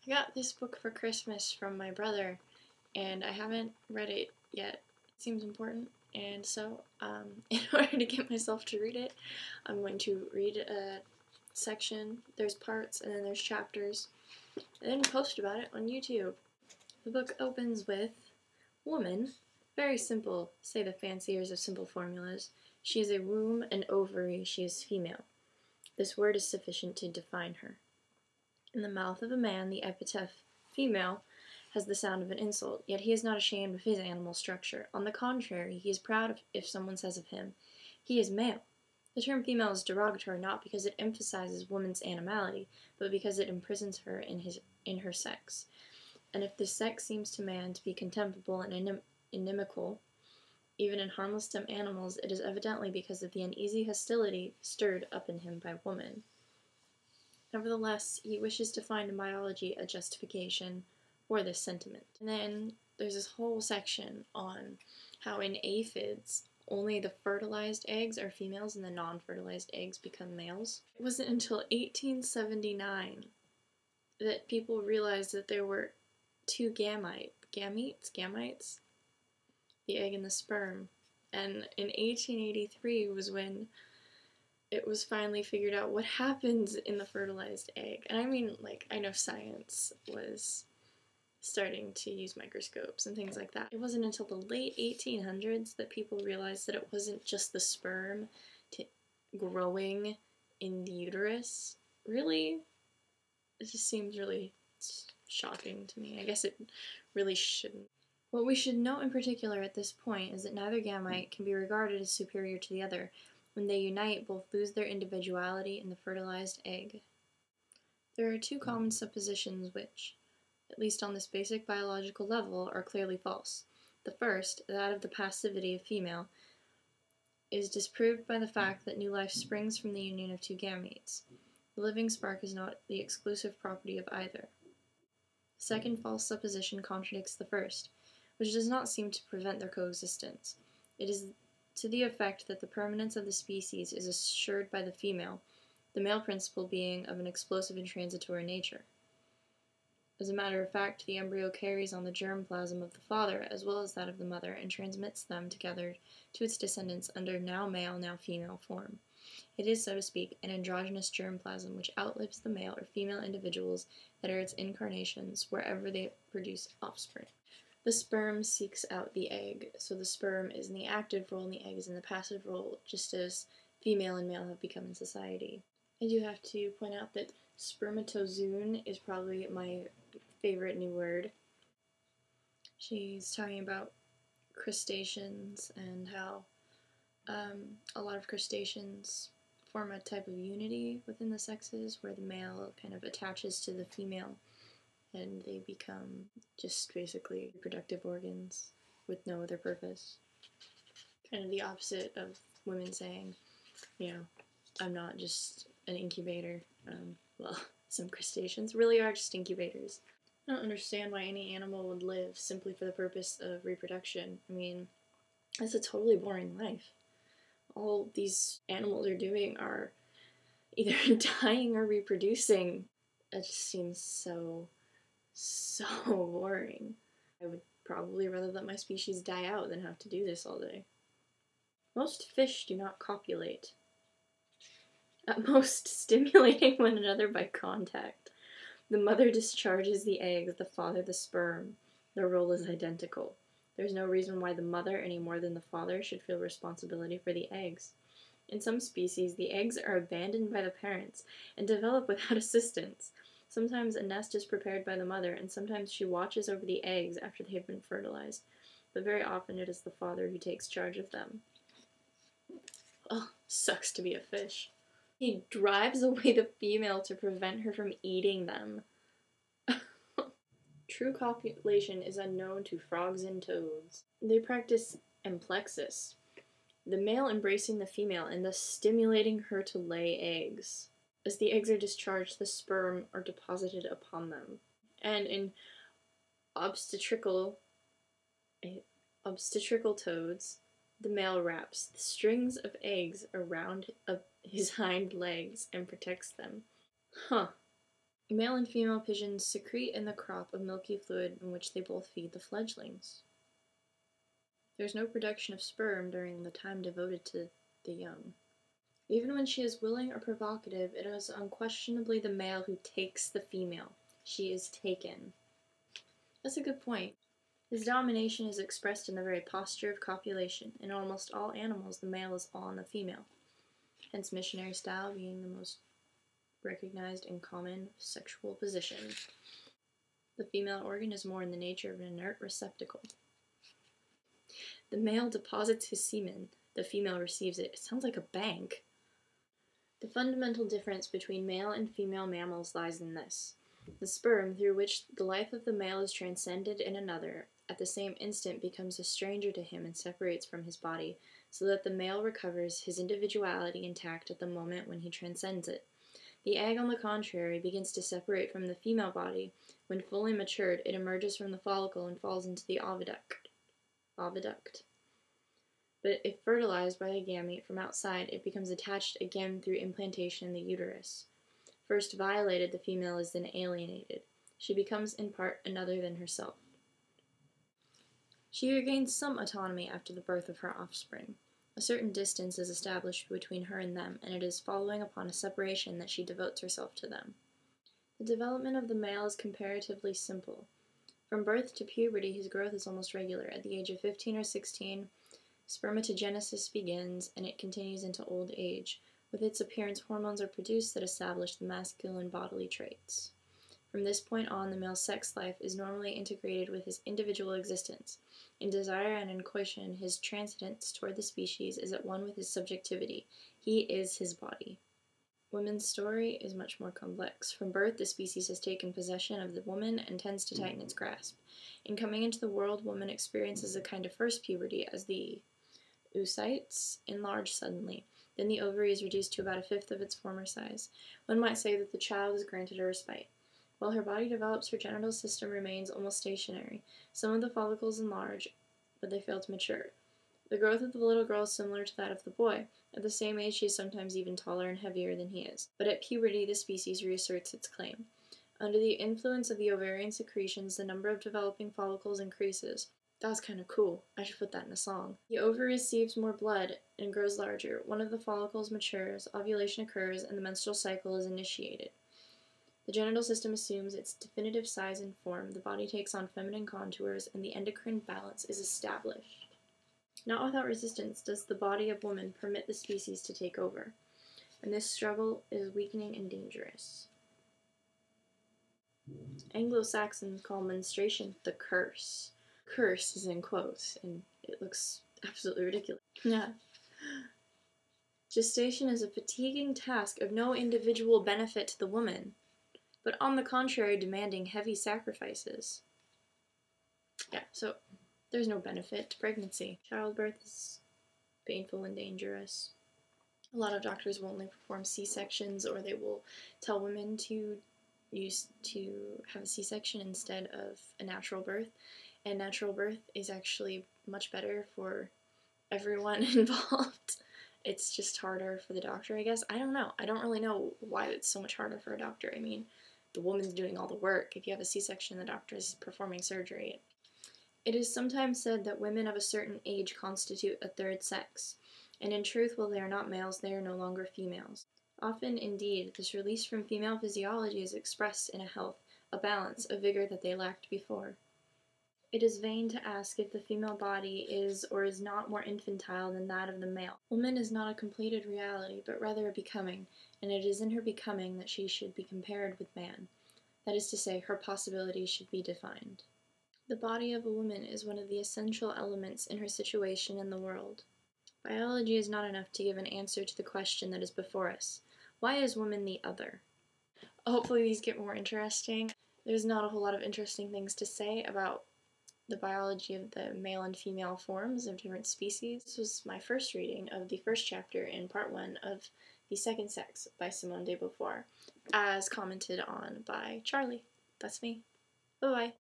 I got this book for Christmas from my brother, and I haven't read it yet. It seems important, and so in order to get myself to read it, I'm going to read a section. There's parts, and then there's chapters, and then post about it on YouTube. The book opens with, woman, very simple, say the fanciers of simple formulas. She is a womb, an ovary, she is female. This word is sufficient to define her. In the mouth of a man, the epithet female has the sound of an insult, yet he is not ashamed of his animal structure. On the contrary, he is proud if someone says of him, he is male. The term female is derogatory not because it emphasizes woman's animality, but because it imprisons her in her sex. And if this sex seems to man to be contemptible and inimical, even in harmless dumb animals, it is evidently because of the uneasy hostility stirred up in him by woman. Nevertheless, he wishes to find in biology a justification for this sentiment. And then there's this whole section on how in aphids, only the fertilized eggs are females and the non-fertilized eggs become males. It wasn't until 1879 that people realized that there were two gametes, the egg and the sperm. And in 1883 was when it was finally figured out what happens in the fertilized egg. And I mean, like, I know science was starting to use microscopes and things like that. It wasn't until the late 1800s that people realized that it wasn't just the sperm growing in the uterus. Really? It just seems really shocking to me. I guess it really shouldn't. What we should note in particular at this point is that neither gamete can be regarded as superior to the other. When they unite, both lose their individuality in the fertilized egg. There are two common suppositions which, at least on this basic biological level, are clearly false. The first, that of the passivity of female, is disproved by the fact that new life springs from the union of two gametes. The living spark is not the exclusive property of either. The second false supposition contradicts the first, which does not seem to prevent their coexistence. It is to the effect that the permanence of the species is assured by the female, the male principle being of an explosive and transitory nature. As a matter of fact, the embryo carries on the germ plasm of the father as well as that of the mother and transmits them together to its descendants under now male, now female form. It is, so to speak, an androgynous germ plasm which outlives the male or female individuals that are its incarnations wherever they produce offspring. The sperm seeks out the egg, so the sperm is in the active role and the egg is in the passive role, just as female and male have become in society. I do have to point out that spermatozoon is probably my favorite new word. She's talking about crustaceans and how a lot of crustaceans form a type of unity within the sexes where the male kind of attaches to the female and they become just basically reproductive organs with no other purpose. Kind of the opposite of women saying, you know, I'm not just an incubator. Well, some crustaceans really are just incubators. I don't understand why any animal would live simply for the purpose of reproduction. I mean, that's a totally boring life. All these animals are doing are either dying or reproducing. It just seems so boring. I would probably rather let my species die out than have to do this all day. Most fish do not copulate, at most stimulating one another by contact. The mother discharges the eggs, the father the sperm. Their role is identical. There's no reason why the mother, any more than the father, should feel responsibility for the eggs. In some species, the eggs are abandoned by the parents and develop without assistance. Sometimes a nest is prepared by the mother, and sometimes she watches over the eggs after they have been fertilized, but very often it is the father who takes charge of them. Oh, sucks to be a fish. He drives away the female to prevent her from eating them. True copulation is unknown to frogs and toads. They practice emplexus, the male embracing the female and thus stimulating her to lay eggs. As the eggs are discharged, the sperm are deposited upon them. And in obstetrical toads, the male wraps the strings of eggs around his hind legs and protects them. Huh. Male and female pigeons secrete in the crop a milky fluid in which they both feed the fledglings. There's no production of sperm during the time devoted to the young. Even when she is willing or provocative, it is unquestionably the male who takes the female. She is taken. That's a good point. His domination is expressed in the very posture of copulation. In almost all animals, the male is on the female, hence missionary style being the most recognized and common sexual position. The female organ is more in the nature of an inert receptacle. The male deposits his semen, the female receives it. It sounds like a bank. The fundamental difference between male and female mammals lies in this. The sperm, through which the life of the male is transcended in another, at the same instant becomes a stranger to him and separates from his body, so that the male recovers his individuality intact at the moment when he transcends it. The egg, on the contrary, begins to separate from the female body. When fully matured, it emerges from the follicle and falls into the oviduct. But if fertilized by a gamete from outside, it becomes attached again through implantation in the uterus. First violated, the female is then alienated. She becomes in part another than herself. She regains some autonomy after the birth of her offspring. A certain distance is established between her and them, and it is following upon a separation that she devotes herself to them. The development of the male is comparatively simple. From birth to puberty, his growth is almost regular. At the age of 15 or 16, spermatogenesis begins, and it continues into old age. With its appearance, hormones are produced that establish the masculine bodily traits. From this point on, the male's sex life is normally integrated with his individual existence. In desire and in coition, his transcendence toward the species is at one with his subjectivity. He is his body. Women's story is much more complex. From birth, the species has taken possession of the woman and tends to tighten its grasp. In coming into the world, woman experiences a kind of first puberty as the oocytes enlarge suddenly. Then the ovary is reduced to about a fifth of its former size. One might say that the child is granted a respite. While her body develops, her genital system remains almost stationary. Some of the follicles enlarge, but they fail to mature. The growth of the little girl is similar to that of the boy. At the same age, she is sometimes even taller and heavier than he is. But at puberty, the species reasserts its claim. Under the influence of the ovarian secretions, the number of developing follicles increases. That was kind of cool. I should put that in a song. The ovary receives more blood and grows larger. One of the follicles matures, ovulation occurs, and the menstrual cycle is initiated. The genital system assumes its definitive size and form, the body takes on feminine contours, and the endocrine balance is established. Not without resistance does the body of woman permit the species to take over, and this struggle is weakening and dangerous. Anglo-Saxons call menstruation the curse. Curse is in quotes, and it looks absolutely ridiculous. Yeah. Gestation is a fatiguing task of no individual benefit to the woman, but on the contrary demanding heavy sacrifices. Yeah, so there's no benefit to pregnancy. Childbirth is painful and dangerous. A lot of doctors will only perform C-sections, or they will tell women to have a C-section instead of a natural birth. And natural birth is actually much better for everyone involved. It's just harder for the doctor, I guess. I don't know. I don't really know why it's so much harder for a doctor. I mean, the woman's doing all the work. If you have a C-section, the doctor's performing surgery. It is sometimes said that women of a certain age constitute a third sex, and in truth, while they are not males, they are no longer females. Often, indeed, this release from female physiology is expressed in a health, a balance, a vigor that they lacked before. It is vain to ask if the female body is or is not more infantile than that of the male. Woman is not a completed reality, but rather a becoming, and it is in her becoming that she should be compared with man. That is to say, her possibilities should be defined. The body of a woman is one of the essential elements in her situation in the world. Biology is not enough to give an answer to the question that is before us. Why is woman the other? Hopefully these get more interesting. There's not a whole lot of interesting things to say about the biology of the male and female forms of different species. This was my first reading of the first chapter in part 1 of The Second Sex by Simone de Beauvoir, as commented on by Charlie. That's me. Bye-bye.